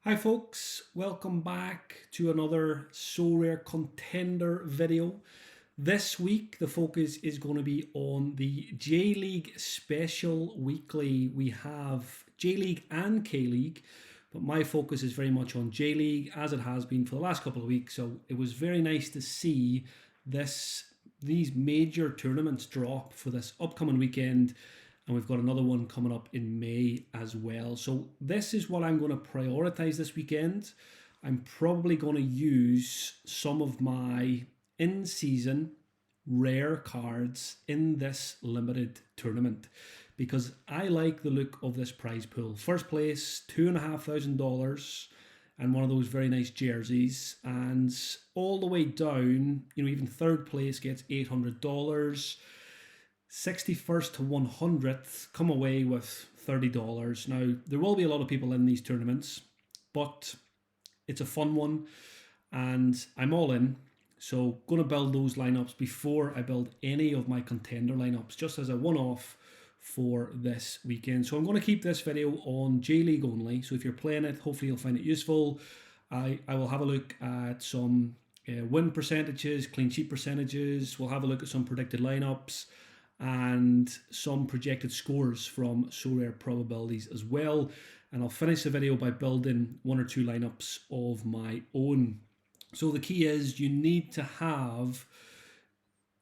Hi folks, welcome back to another Sorare contender video. This week the focus is going to be on the J League Special Weekly. We have J League and K League, but my focus is very much on J League as it has been for the last couple of weeks. So it was very nice to see these major tournaments drop for this upcoming weekend, and we've got another one coming up in May as well. So this is what I'm going to prioritize this weekend. I'm probably going to use some of my in-season rare cards in this limited tournament because I like the look of this prize pool. First place, $2,500 and one of those very nice jerseys, and all the way down, even third place gets $800. 61st to 100th come away with $30. Now, there will be a lot of people in these tournaments, but it's a fun one and I'm all in. So, going to build those lineups before I build any of my contender lineups, just as a one off for this weekend. So, I'm going to keep this video on J League only. So, if you're playing it, hopefully you'll find it useful. I will have a look at some win percentages, clean sheet percentages. We'll have a look at some predicted lineups and some projected scores from Sorare probabilities as well. And I'll finish the video by building one or two lineups of my own. So the key is you need to have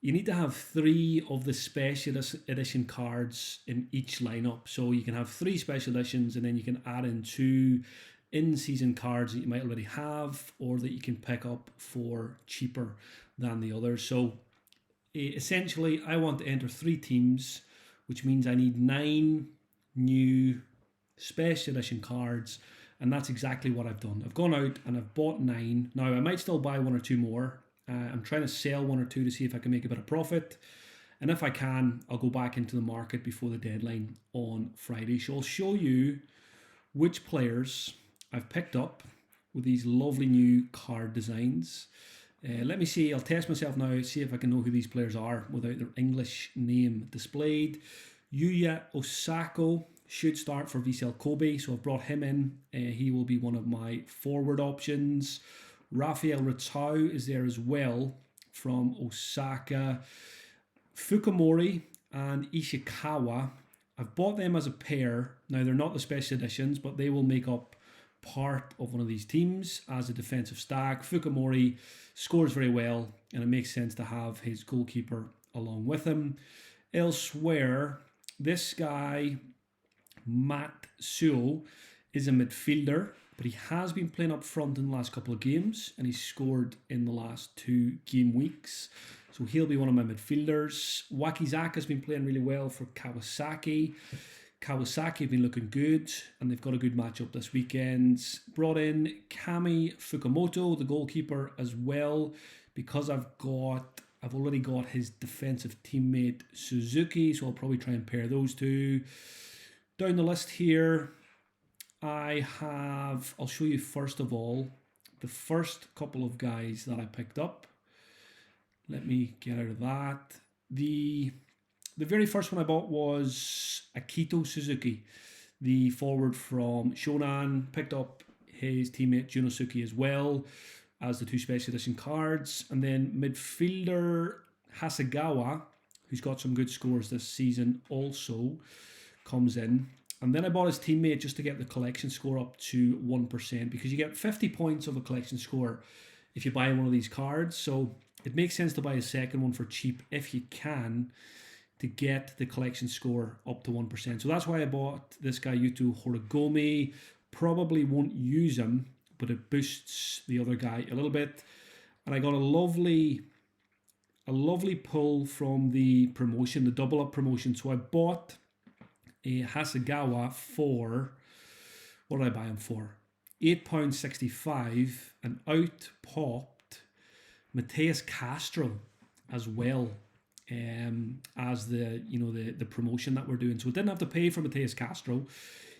three of the special edition cards in each lineup. So you can have three special editions and then you can add in two in-season cards that you might already have or that you can pick up for cheaper than the others. So essentially, I want to enter three teams, which means I need 9 new special edition cards, and that's exactly what I've done. I've gone out and I've bought 9. Now, I might still buy one or two more. I'm trying to sell one or two to see if I can make a bit of profit, and if I can, I'll go back into the market before the deadline on Friday. So I'll show you which players I've picked up with these lovely new card designs. Let me see, I'll test myself now, see if I can know who these players are without their English name displayed. Yuya Osako should start for Vissel Kobe, so I've brought him in. He will be one of my forward options. Rafael Ritau is there as well from Osaka. Fukumori and Ishikawa, I've bought them as a pair. Now, they're not the special editions, but they will make up part of one of these teams as a defensive stack. Fukumori scores very well, and it makes sense to have his goalkeeper along with him. Elsewhere, this guy, Matt Suo, is a midfielder, but he has been playing up front in the last couple of games, and he's scored in the last 2 game weeks. So he'll be one of my midfielders. Wakizaka has been playing really well for Kawasaki. Kawasaki have been looking good, and they've got a good matchup this weekend. Brought in Kami Fukumoto, the goalkeeper, as well, because I've already got his defensive teammate Suzuki, so I'll probably try and pair those two. Down the list here, I'll show you first of all the first couple of guys that I picked up. Let me get out of that. The very first one I bought was Akito Suzuki, the forward from Shonan. Picked up his teammate Junosuke as well as the 2 special edition cards. And then midfielder Hasegawa, who's got some good scores this season, also comes in. And then I bought his teammate just to get the collection score up to 1%, because you get 50 points of a collection score if you buy one of these cards. So it makes sense to buy a second one for cheap if you can, to get the collection score up to 1%. So that's why I bought this guy, Yuto Horigome. Probably won't use him, but it boosts the other guy a little bit. And I got a lovely pull from the promotion, the double up promotion. So I bought a Hasegawa for, what did I buy him for? £8.65, and out popped Mateus Castro as well. As the promotion that we're doing. So we didn't have to pay for Mateus Castro.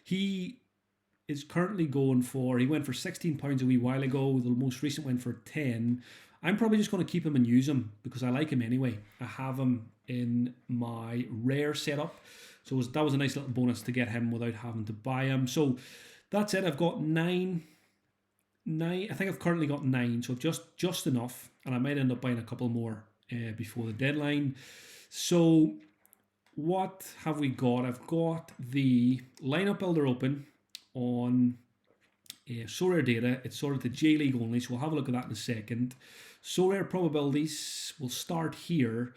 He is currently he went for £16 a wee while ago. The most recent went for 10. I'm probably just going to keep him and use him because I like him anyway. I have him in my rare setup. So that was a nice little bonus to get him without having to buy him. So that's it. I've got 9 9. I think I've currently got 9, so just enough, and I might end up buying a couple more before the deadline. So what have we got? I've got the lineup builder open on Sorare data. It's sorted to J League only, so we'll have a look at that in a second. Sorare probabilities, we'll start here.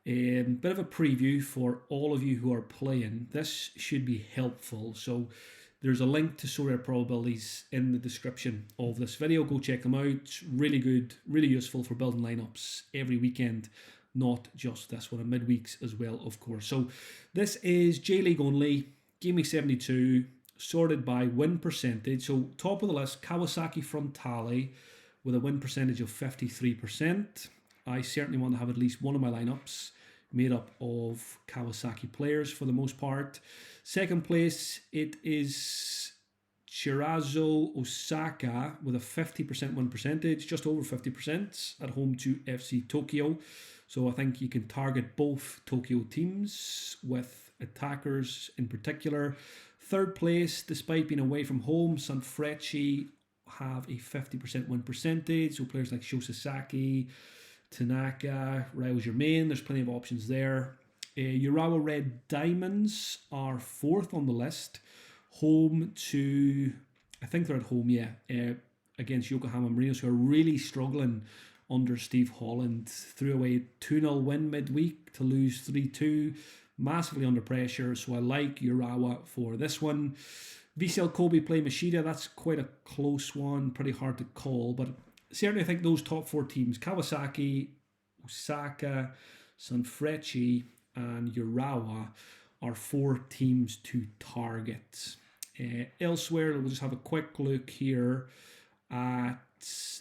Bit of a preview for all of you who are playing. This should be helpful. So there's a link to Sorare probabilities in the description of this video. Go check them out. Really good, really useful for building lineups every weekend, not just this one, and midweeks as well, of course. So this is J League only, Game Week 72, sorted by win percentage. So top of the list, Kawasaki Frontale with a win percentage of 53%. I certainly want to have at least one of my lineups made up of Kawasaki players for the most part. Second place, it is Chirazo Osaka with a 50% win percentage, just over 50% at home to FC Tokyo. So I think you can target both Tokyo teams with attackers in particular. Third place, despite being away from home, Sanfrecce have a 50% win percentage. So players like Shosasaki, Tanaka, Ryo Germain, there's plenty of options there. Urawa Red Diamonds are fourth on the list. Home to, I think they're at home, against Yokohama Marinos, who are really struggling under Steve Holland. Threw away 2-0 win midweek to lose 3-2. Massively under pressure, so I like Urawa for this one. Vissel Kobe play Machida, that's quite a close one, pretty hard to call, but certainly I think those top 4 teams, Kawasaki, Osaka, Sanfrecce, and Urawa, are 4 teams to target. Elsewhere, we'll just have a quick look here at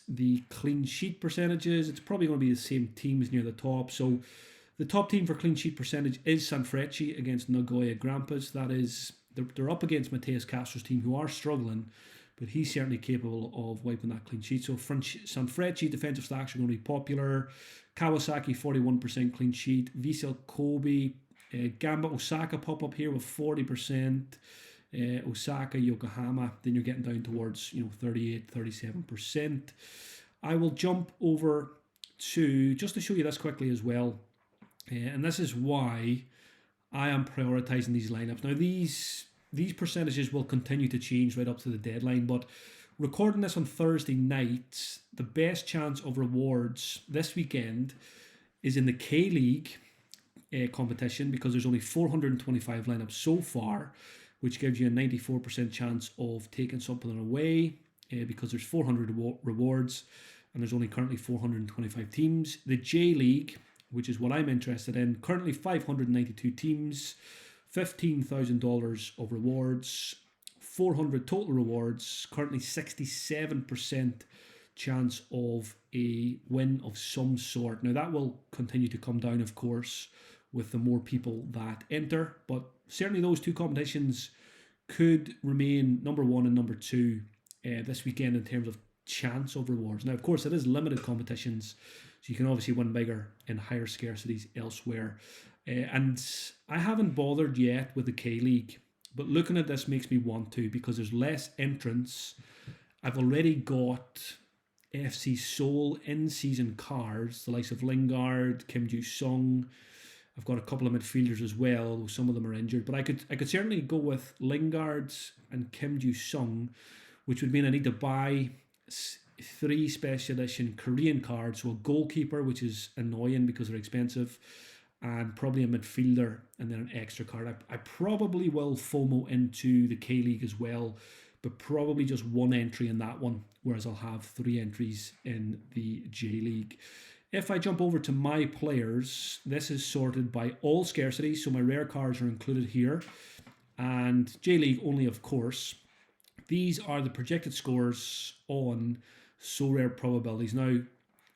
the clean sheet percentages. It's probably going to be the same teams near the top. So the top team for clean sheet percentage is Sanfrecce against Nagoya Grampus. That is, they're up against Mateus Castro's team, who are struggling, but he's certainly capable of wiping that clean sheet. So Sanfrecce defensive stacks are going to be popular. Kawasaki 41% clean sheet. Vissel Kobe, Gamba Osaka pop up here with 40%. Osaka, Yokohama, then you're getting down towards 38, 37%. I will jump over to, just to show you this quickly as well, and this is why I am prioritizing these lineups. Now these percentages will continue to change right up to the deadline, but recording this on Thursday night, the best chance of rewards this weekend is in the K-League competition, because there's only 425 lineups so far, which gives you a 94% chance of taking something away because there's 400 rewards and there's only currently 425 teams. The J League, which is what I'm interested in, currently 592 teams, $15,000 of rewards, 400 total rewards, currently 67% chance of a win of some sort. Now that will continue to come down, of course, with the more people that enter, but certainly those two competitions could remain number 1 and number 2 this weekend in terms of chance of rewards. Now, of course, it is limited competitions, so you can obviously win bigger in higher scarcities elsewhere. And I haven't bothered yet with the K-League, but looking at this makes me want to, because there's less entrants. I've already got FC Seoul in-season cards, the likes of Lingard, Kim Ju-sung. I've got a couple of midfielders as well, although some of them are injured. But I could certainly go with Lingard and Kim Ju-sung, which would mean I need to buy 3 special edition Korean cards, so a goalkeeper, which is annoying because they're expensive, and probably a midfielder, and then an extra card. I probably will FOMO into the K-League as well, but probably just 1 entry in that one, whereas I'll have 3 entries in the J-League. If I jump over to my players, this is sorted by all scarcity, so my rare cards are included here, and J-League only, of course. These are the projected scores on Sorare probabilities. Now,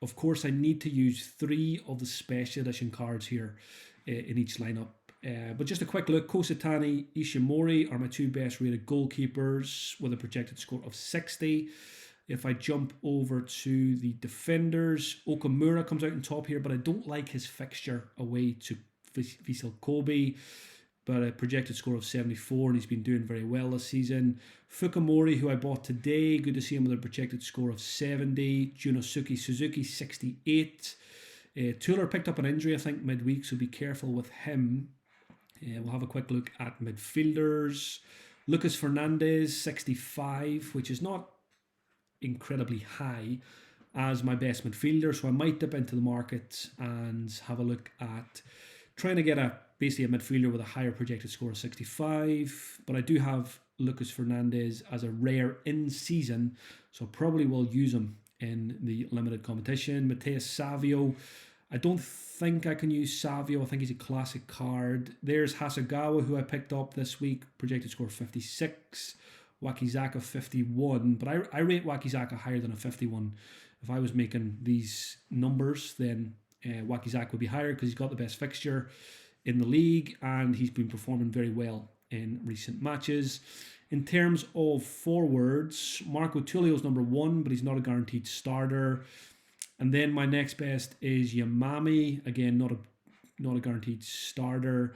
of course, I need to use 3 of the special edition cards here in each lineup. But just a quick look, Kosatani, Ishimori are my 2 best rated goalkeepers with a projected score of 60. If I jump over to the defenders, Okamura comes out on top here, but I don't like his fixture away to Vissel Kobe. but a projected score of 74, and he's been doing very well this season. Fukumori, who I bought today, good to see him with a projected score of 70. Junosuke Suzuki, 68. Tuller picked up an injury, I think, midweek, so be careful with him. We'll have a quick look at midfielders. Lucas Fernandez, 65, which is not incredibly high as my best midfielder, so I might dip into the market and have a look at trying to get basically a midfielder with a higher projected score of 65, but I do have Lucas Fernandez as a rare in season, so probably will use him in the limited competition. Mateus Savio, I don't think I can use Savio. I think he's a classic card. There's Hasegawa, who I picked up this week, projected score 56. Wakizaka 51, but I rate Wakizaka higher than a 51. If I was making these numbers, then Wakizaka would be higher because he's got the best fixture in the league and he's been performing very well in recent matches. In terms of forwards, Marco Tullio's number 1, but he's not a guaranteed starter. And then my next best is Yamami, again not a guaranteed starter.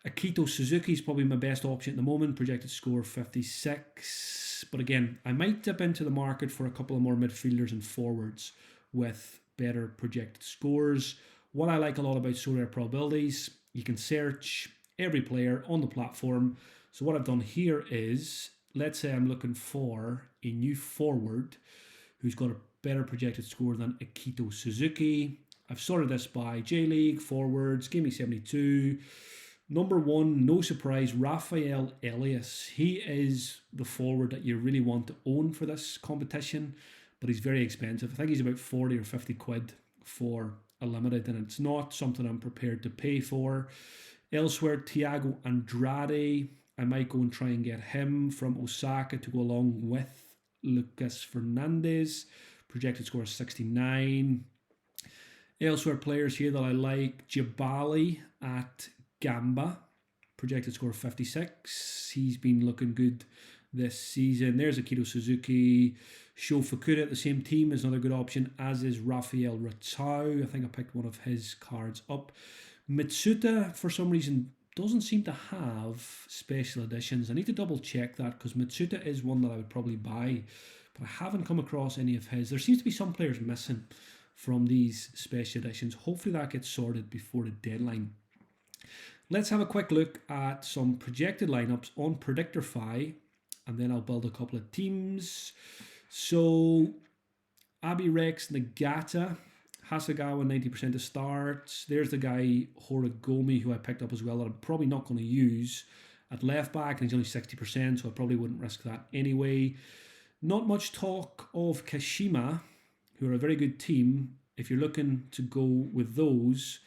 Akito Suzuki is probably my best option at the moment, projected score 56. But again, I might dip into the market for a couple of more midfielders and forwards with better projected scores. What I like a lot about Sorare probabilities, you can search every player on the platform. So what I've done here is, let's say I'm looking for a new forward who's got a better projected score than Akito Suzuki. I've sorted this by J-League, forwards, give me 72. Number 1, no surprise, Rafael Elias. He is the forward that you really want to own for this competition, but he's very expensive. I think he's about 40 or 50 quid for a limited, and it's not something I'm prepared to pay for. Elsewhere, Thiago Andrade. I might go and try and get him from Osaka to go along with Lucas Fernandez. Projected score is 69. Elsewhere players here that I like, Jabali at Gamba, projected score of 56. He's been looking good this season. There's Akito Suzuki. Sho Fukuda at the same team is another good option, as is Rafael Ratau. I think I picked one of his cards up. Mitsuta, for some reason, doesn't seem to have special editions. I need to double check that because Mitsuta is one that I would probably buy, but I haven't come across any of his. There seems to be some players missing from these special editions. Hopefully that gets sorted before the deadline. Let's have a quick look at some projected lineups on Predictorfy, and then I'll build a couple of teams. So, Abi Rex, Nagata, Hasegawa 90% to start. There's the guy Horigomi, who I picked up as well, that I'm probably not going to use at left back, and he's only 60%, so I probably wouldn't risk that anyway. Not much talk of Kashima, who are a very good team. If you're looking to go with those,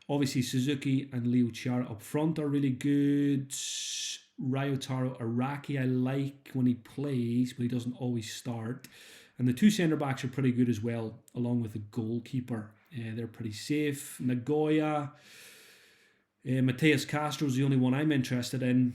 obviously Suzuki and Leo Chiara up front are really good. Ryotaro Araki I like when he plays, but he doesn't always start. And the two centre-backs are pretty good as well, along with the goalkeeper. They're pretty safe. Nagoya, Mateus Castro is the only one I'm interested in.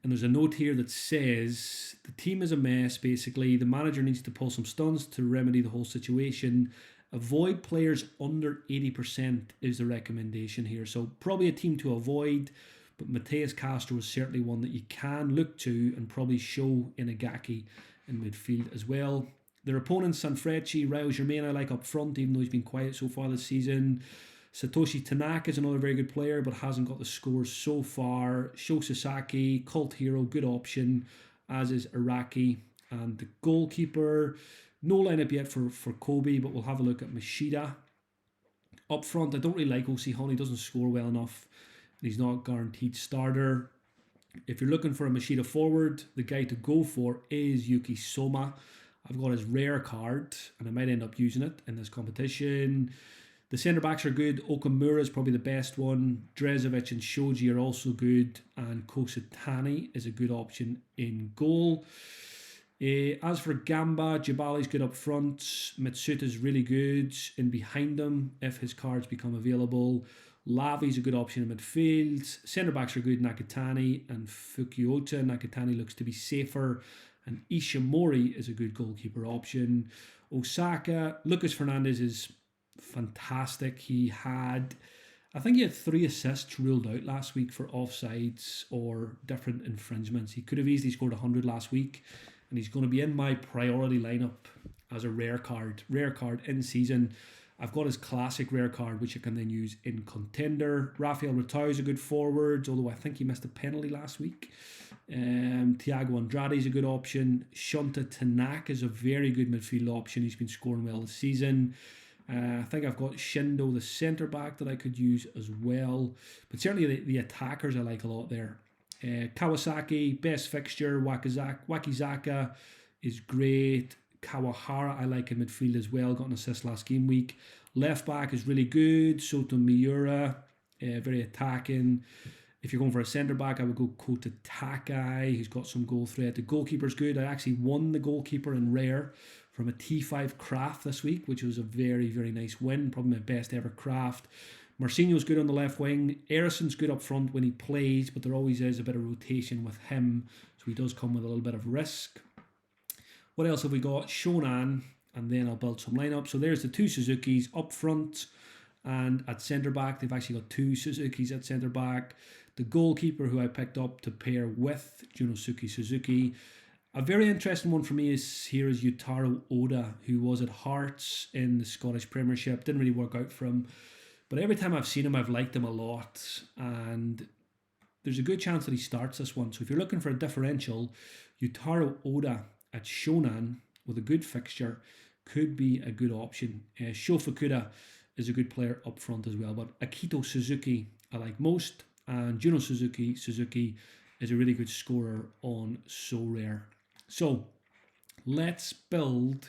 And there's a note here that says, the team is a mess, basically. The manager needs to pull some stunts to remedy the whole situation. Avoid players under 80% is the recommendation here. So probably a team to avoid, but Mateus Castro is certainly one that you can look to and probably show Inagaki in midfield as well. Their opponents, Sanfrecce, Rayo Germain, I like up front, even though he's been quiet so far this season. Satoshi Tanaka is another very good player, but hasn't got the scores so far. Sho Sasaki, cult hero, good option, as is Araki. And the goalkeeper, no lineup yet for Kobe, but we'll have a look at Machida. Up front, I don't really like Osihon. He doesn't score well enough. He's not a guaranteed starter. If you're looking for a Machida forward, the guy to go for is Yuki Soma. I've got his rare card, and I might end up using it in this competition. The centre-backs are good. Okamura is probably the best one. Drezovic and Shoji are also good. And Kosatani is a good option in goal. As for Gamba, Jabali's good up front. Mitsuta's really good in behind him if his cards become available. Lavi's a good option in midfield. Centre-backs are good. Nakatani and Fukuota. Nakatani looks to be safer. And Ishimori is a good goalkeeper option. Osaka, Lucas Fernandez is fantastic. He had I think he had 3 assists ruled out last week for offsides or different infringements. He could have easily scored 100 last week, and he's going to be in my priority lineup as a rare card. Rare card in season. I've got his classic rare card, which I can then use in contender. Rafael Ratau is a good forward, although I think he missed a penalty last week. Thiago Andrade is a good option. Shunta Tanaka is a very good midfield option. He's been scoring well this season. I think I've got Shindo, the centre back, that I could use as well. But certainly the attackers I like a lot there. Kawasaki, best fixture. Wakizaka is great. Kawahara I like in midfield as well. Got an assist last game week. Left back is really good. Soto Miura, very attacking. If you're going for a centre back, I would go Kota Takai, who's got some goal threat. The goalkeeper's good. I actually won the goalkeeper in rare from a T5 craft this week, which was a very, very nice win. Probably my best ever craft. Marcinho's good on the left wing. Erisson's good up front when he plays, but there always is a bit of rotation with him, so he does come with a little bit of risk. What else have we got? Shonan, and then I'll build some lineup. So there's the 2 Suzukis up front, and at centre back, they've actually got 2 Suzukis at centre back. The goalkeeper who I picked up to pair with Junosuke Suzuki. A very interesting one for me is Yutaro Oda, who was at Hearts in the Scottish Premiership. Didn't really work out for him, but every time I've seen him, I've liked him a lot, and there's a good chance that he starts this one. So if you're looking for a differential, Yutaro Oda at Shonan with a good fixture could be a good option. Shofukuda is a good player up front as well, but Akito Suzuki I like most, and Juno Suzuki is a really good scorer on Sorare. So let's build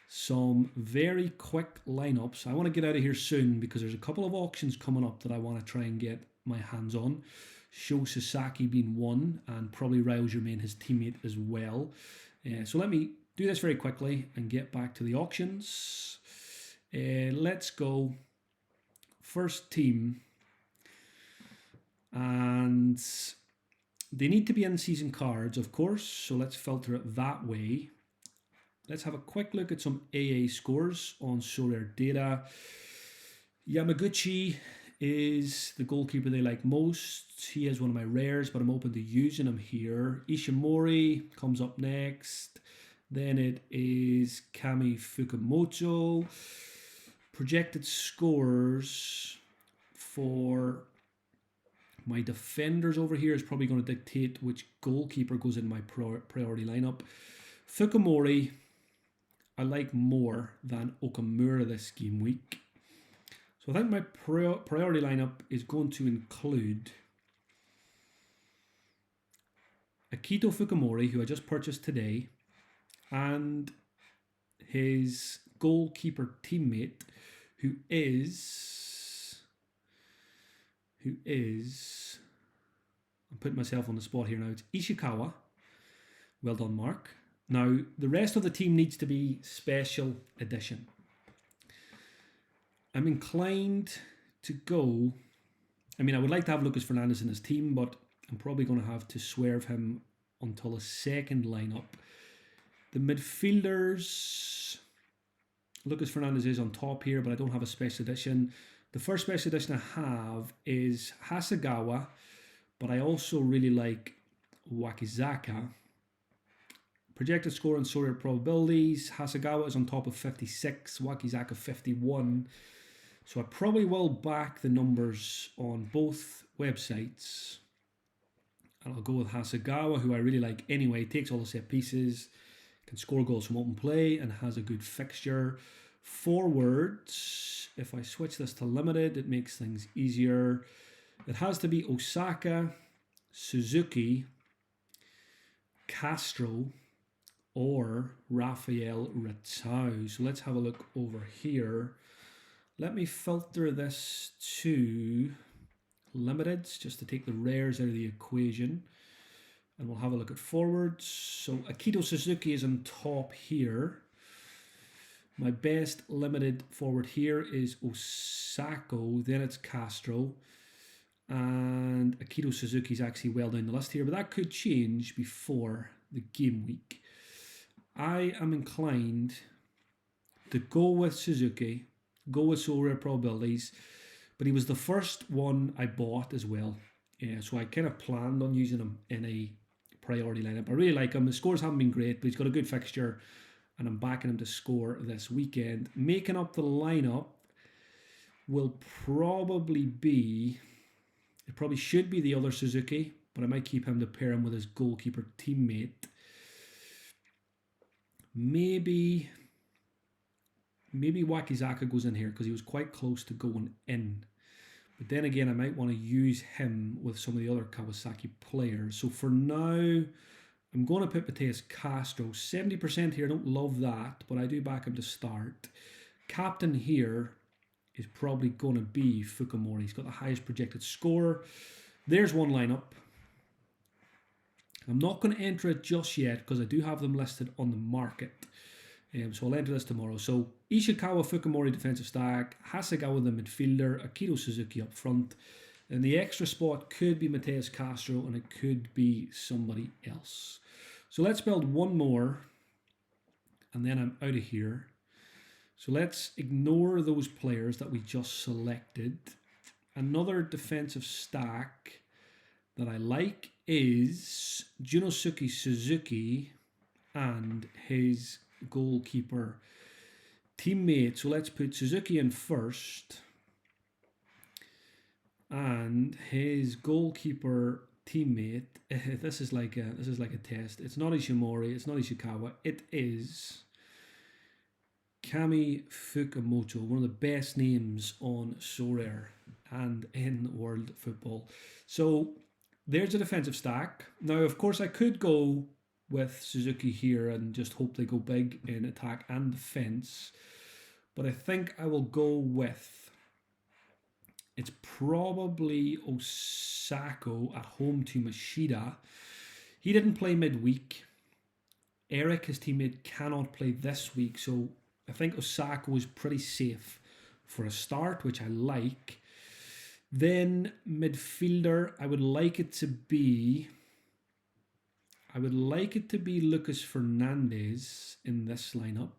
some very quick lineups. I want to get out of here soon because there's a couple of auctions coming up that I want to try and get my hands on. Sho Sasaki being one, and probably Ryo Germain, his teammate, as well. So let me do this very quickly and get back to the auctions. Let's go. First team. And they need to be in-season cards, of course, so let's filter it that way. Let's have a quick look at some AA scores on Sorare data. Yamaguchi is the goalkeeper they like most. He is one of my rares, but I'm open to using him here. Ishimori comes up next. Then it is Kami Fukumoto. Projected scores for my defenders over here is probably going to dictate which goalkeeper goes in my priority lineup. Fukumori I like more than Okamura this game week. So I think my priority lineup is going to include Akito Fukumori, who I just purchased today, and his goalkeeper teammate, who is, I'm putting myself on the spot here now, it's Ishikawa. Well done, Mark. Now, the rest of the team needs to be special edition. I'm inclined to go, I mean, I would like to have Lucas Fernandez in his team, but I'm probably going to have to swerve him until a second lineup. The midfielders, Lucas Fernandez is on top here, but I don't have a special edition. The first special edition I have is Hasegawa, but I also really like Wakizaka. Projected score and Sorare probabilities, Hasegawa is on top of 56, Wakizaka 51. So I probably will back the numbers on both websites. And I'll go with Hasegawa, who I really like anyway. Takes all the set pieces, can score goals from open play, and has a good fixture. Forwards, if I switch this to limited, it makes things easier. It has to be Osaka, Suzuki, Castro, or Rafael Ratau. So let's have a look over here. Let me filter this to limiteds just to take the rares out of the equation. And we'll have a look at forwards. So Akito Suzuki is on top here. My best limited forward here is Osako. Then it's Castro. And Akito Suzuki is actually well down the list here. But that could change before the game week. I am inclined to go with Suzuki. Go with Sorare probabilities. but he was the first one I bought as well. Yeah, so I kind of planned on using him in a priority lineup. I really like him. His scores haven't been great, but he's got a good fixture, and I'm backing him to score this weekend. Making up the lineup will probably be, it probably should be the other Suzuki, but I might keep him to pair him with his goalkeeper teammate. Maybe Wakizaka goes in here because he was quite close to going in. But then again, I might want to use him with some of the other Kawasaki players. So for now, I'm going to put Mateus Castro. 70% here, I don't love that, but I do back him to start. Captain here is probably going to be Fukumori. He's got the highest projected score. There's one lineup. I'm not going to enter it just yet because I do have them listed on the market. So I'll enter this tomorrow. So Ishikawa, Fukumori defensive stack, Hasegawa the midfielder, Akito Suzuki up front, and the extra spot could be Mateus Castro and it could be somebody else. So let's build one more and then I'm out of here. So let's ignore those players that we just selected. Another defensive stack that I like is Junosuke Suzuki and his goalkeeper teammate. So let's put Suzuki in first and his goalkeeper teammate. This is like a test. It's not Ishimori, it's not Ishikawa, it is Kami Fukumoto, one of the best names on Sorare and in world football. So there's a defensive stack. Now, of course, I could go with Suzuki here and just hope they go big in attack and defense. But I think I will go with, it's probably Osako at home to Mashida. He didn't play midweek. Eric, his teammate, cannot play this week. So I think Osako is pretty safe for a start, which I like. Then midfielder, I would like it to be Lucas Fernandez in this lineup.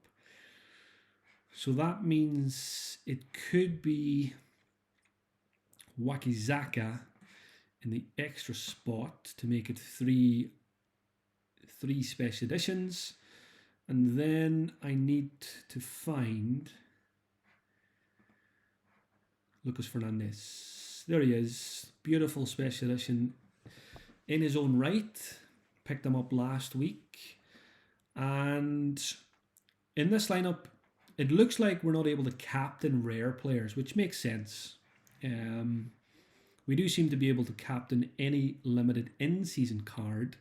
So that means it could be Wakizaka in the extra spot to make it three special editions. And then I need to find Lucas Fernandez. There he is. Beautiful special edition in his own right. Picked him up last week. And in this lineup, it looks like we're not able to captain rare players, which makes sense. We do seem to be able to captain any limited in-season card,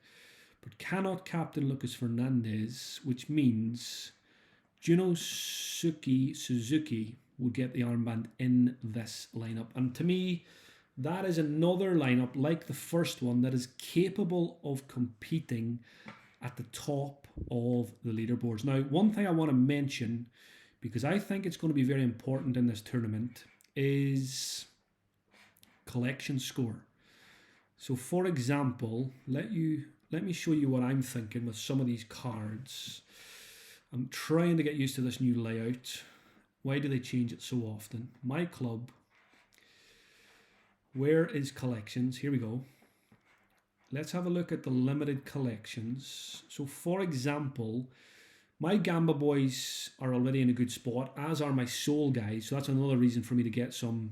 but cannot captain Lucas Fernandez, which means Junosuke Suzuki will get the armband in this lineup. And to me, that is another lineup like the first one that is capable of competing at the top of the leaderboards. Now, one thing I want to mention, because I think it's going to be very important in this tournament, is collection score. So for example, let me show you what I'm thinking with some of these cards. I'm trying to get used to this new layout. Why do they change it so often? My club. Where is collections? Here we go. Let's have a look at the limited collections. So for example, my Gamba boys are already in a good spot, as are my Soul guys. So that's another reason for me to get some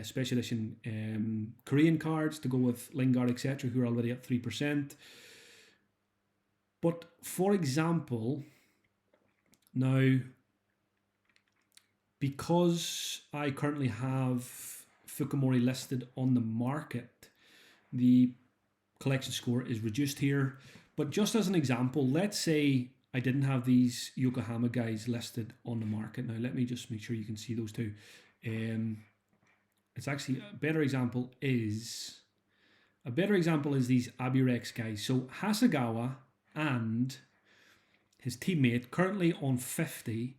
special edition Korean cards to go with Lingard, etc., who are already at 3%. But for example, now, because I currently have Fukumori listed on the market, the collection score is reduced here. But just as an example, let's say I didn't have these Yokohama guys listed on the market. Now, let me just make sure you can see those two. It's actually a better example is these Abirex guys. So Hasegawa and his teammate currently on 50,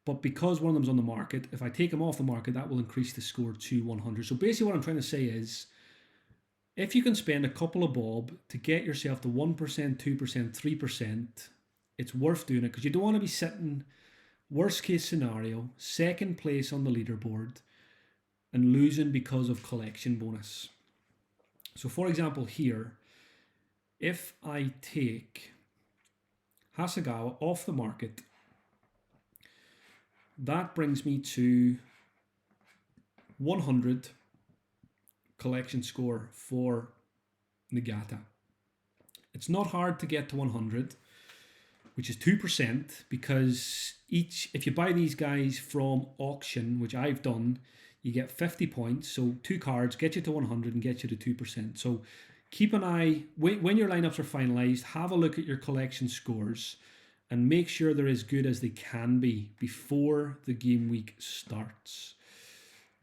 but because one of them's on the market, if I take him off the market, that will increase the score to 100. So basically what I'm trying to say is, if you can spend a couple of bob to get yourself to 1%, 2%, 3%, it's worth doing it, because you don't want to be sitting, worst case scenario, second place on the leaderboard, and losing because of collection bonus. So for example here, if I take Hasegawa off the market, that brings me to 100 collection score for Nagata. It's not hard to get to 100, which is 2%, because if you buy these guys from auction, which I've done, you get 50 points. So 2 cards get you to 100 and get you to 2%. So keep an eye, when your lineups are finalized, have a look at your collection scores and make sure they're as good as they can be before the game week starts.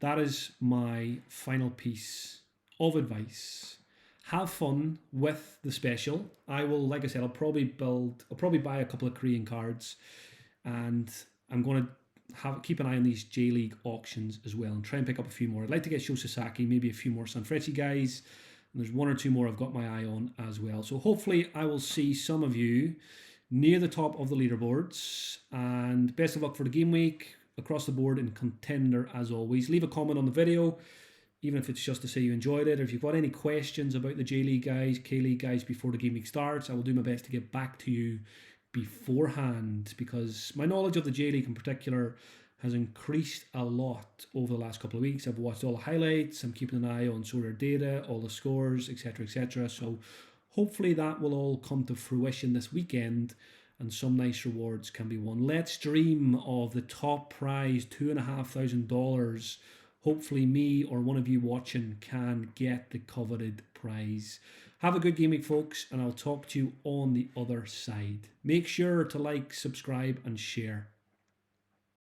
That is my final piece of advice. Have fun with the special. I will, like I said, I'll probably buy a couple of Korean cards, and I'm going to keep an eye on these J League auctions as well and try and pick up a few more. I'd like to get Sho Sasaki, maybe a few more Sanfrecce guys, and there's 1 or 2 more I've got my eye on as well. So hopefully I will see some of you near the top of the leaderboards, and best of luck for the game week across the board in Contender as always. Leave a comment on the video, even if it's just to say you enjoyed it, or if you've got any questions about the J-League guys, K-League guys before the game week starts, I will do my best to get back to you beforehand, because my knowledge of the J-League in particular has increased a lot over the last couple of weeks. I've watched all the highlights, I'm keeping an eye on Sorare data, all the scores, etc, etc. So hopefully that will all come to fruition this weekend and some nice rewards can be won. Let's dream of the top prize, $2,500. Hopefully me or one of you watching can get the coveted prize. Have a good game week, folks, and I'll talk to you on the other side. Make sure to like, subscribe, and share.